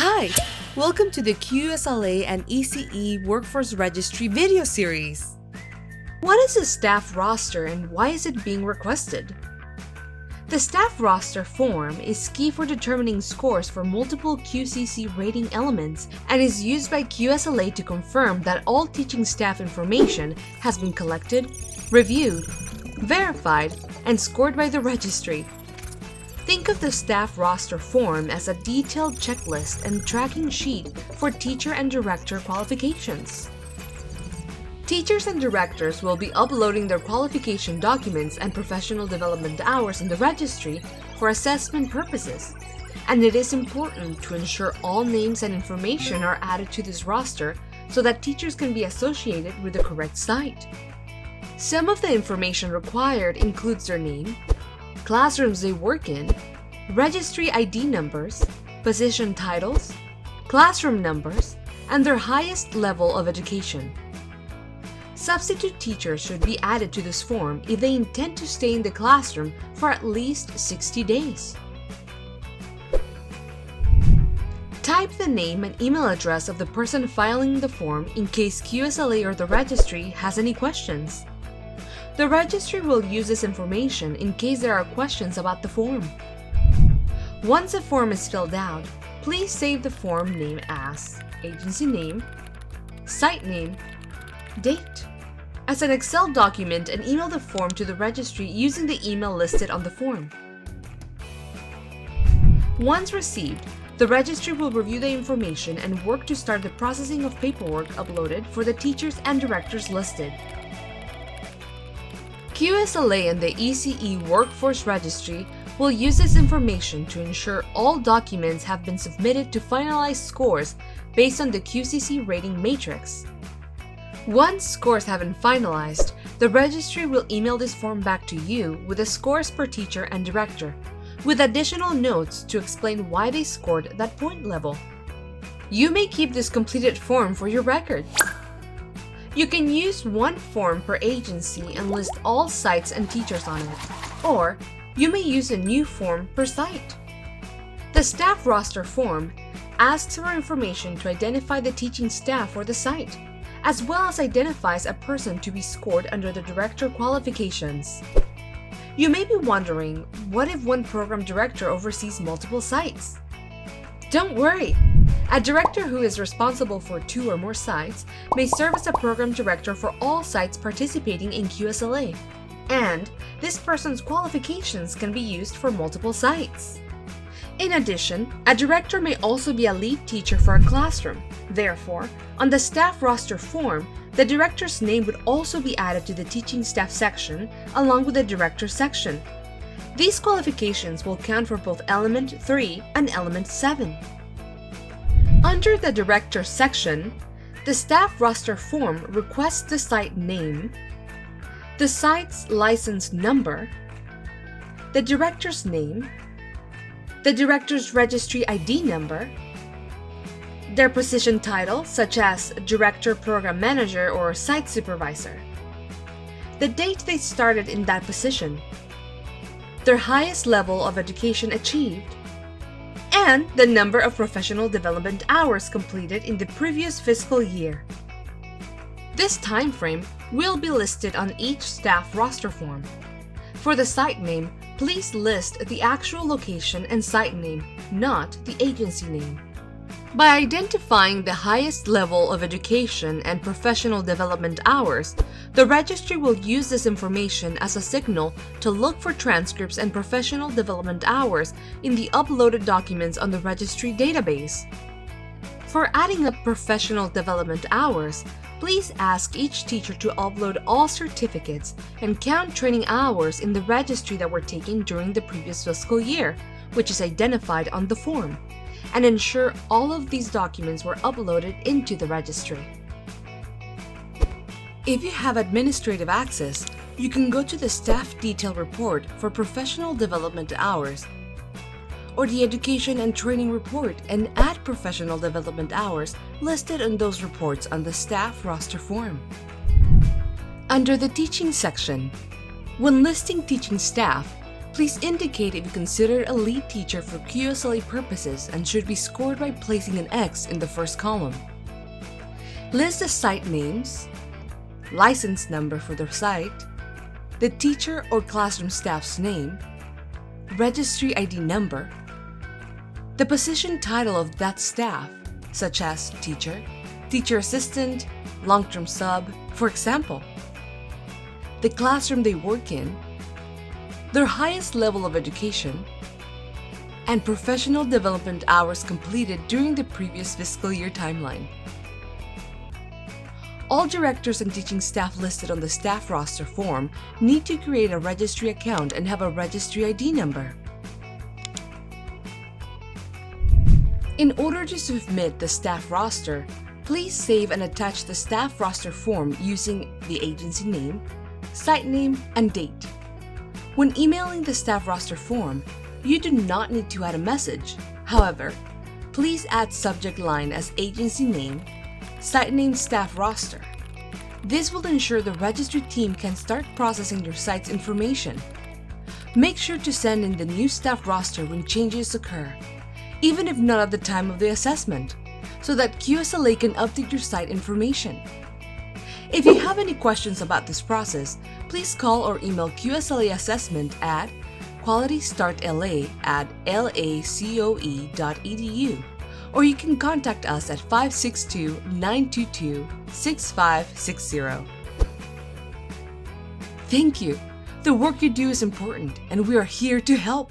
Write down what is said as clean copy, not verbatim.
Hi! Welcome to the QSLA and ECE Workforce Registry video series. What is a staff roster and why is it being requested? The staff roster form is key for determining scores for multiple QCC rating elements and is used by QSLA to confirm that all teaching staff information has been collected, reviewed, verified, and scored by the registry. Think of the staff roster form as a detailed checklist and tracking sheet for teacher and director qualifications. Teachers and directors will be uploading their qualification documents and professional development hours in the registry for assessment purposes, and it is important to ensure all names and information are added to this roster so that teachers can be associated with the correct site. Some of the information required includes their name, classrooms they work in, registry ID numbers, position titles, classroom numbers, and their highest level of education. Substitute teachers should be added to this form if they intend to stay in the classroom for at least 60 days. Type the name and email address of the person filing the form in case QSLA or the registry has any questions. The registry will use this information in case there are questions about the form. Once the form is filled out, please save the form name as agency name, site name, date, as an Excel document and email the form to the registry using the email listed on the form. Once received, the registry will review the information and work to start the processing of paperwork uploaded for the teachers and directors listed. QSLA and the ECE Workforce Registry will use this information to ensure all documents have been submitted to finalize scores based on the QCC rating matrix. Once scores have been finalized, the registry will email this form back to you with the scores per teacher and director, with additional notes to explain why they scored that point level. You may keep this completed form for your record. You can use one form per agency and list all sites and teachers on it, or you may use a new form per site. The staff roster form asks for information to identify the teaching staff for the site, as well as identifies a person to be scored under the director qualifications. You may be wondering, what if one program director oversees multiple sites? Don't worry! A director who is responsible for 2 or more sites may serve as a program director for all sites participating in QSLA, and this person's qualifications can be used for multiple sites. In addition, a director may also be a lead teacher for a classroom. Therefore, on the staff roster form, the director's name would also be added to the teaching staff section along with the director section. These qualifications will count for both Element 3 and Element 7. Under the Director section, the staff roster form requests the site name, the site's license number, the director's name, the director's registry ID number, their position title such as Director, Program Manager, or Site Supervisor, the date they started in that position, their highest level of education achieved, and the number of professional development hours completed in the previous fiscal year. This time frame will be listed on each staff roster form. For the site name, please list the actual location and site name, not the agency name. By identifying the highest level of education and professional development hours, the registry will use this information as a signal to look for transcripts and professional development hours in the uploaded documents on the registry database. For adding up professional development hours, please ask each teacher to upload all certificates and count training hours in the registry that were taken during the previous fiscal year, which is identified on the form, and ensure all of these documents were uploaded into the registry. If you have administrative access, you can go to the Staff Detail Report for professional development hours, or the Education and Training Report and add professional development hours listed on those reports on the staff roster form. Under the Teaching section, when listing teaching staff, Please indicate if you consider a lead teacher for QSLA purposes and should be scored by placing an X in the first column. List the site names, license number for the site, the teacher or classroom staff's name, registry ID number, the position title of that staff, such as teacher, teacher assistant, long-term sub, for example, the classroom they work in, their highest level of education, and professional development hours completed during the previous fiscal year timeline. All directors and teaching staff listed on the staff roster form need to create a registry account and have a registry ID number. In order to submit the staff roster, please save and attach the staff roster form using the agency name, site name, and date. When emailing the staff roster form, you do not need to add a message. However, please add subject line as agency name, site name staff roster. This will ensure the registry team can start processing your site's information. Make sure to send in the new staff roster when changes occur, even if not at the time of the assessment, so that QSLA can update your site information. If you have any questions about this process, please call or email QSLA Assessment at qualitystartla@lacoe.edu, or you can contact us at 562-922-6560. Thank you. The work you do is important, and we are here to help.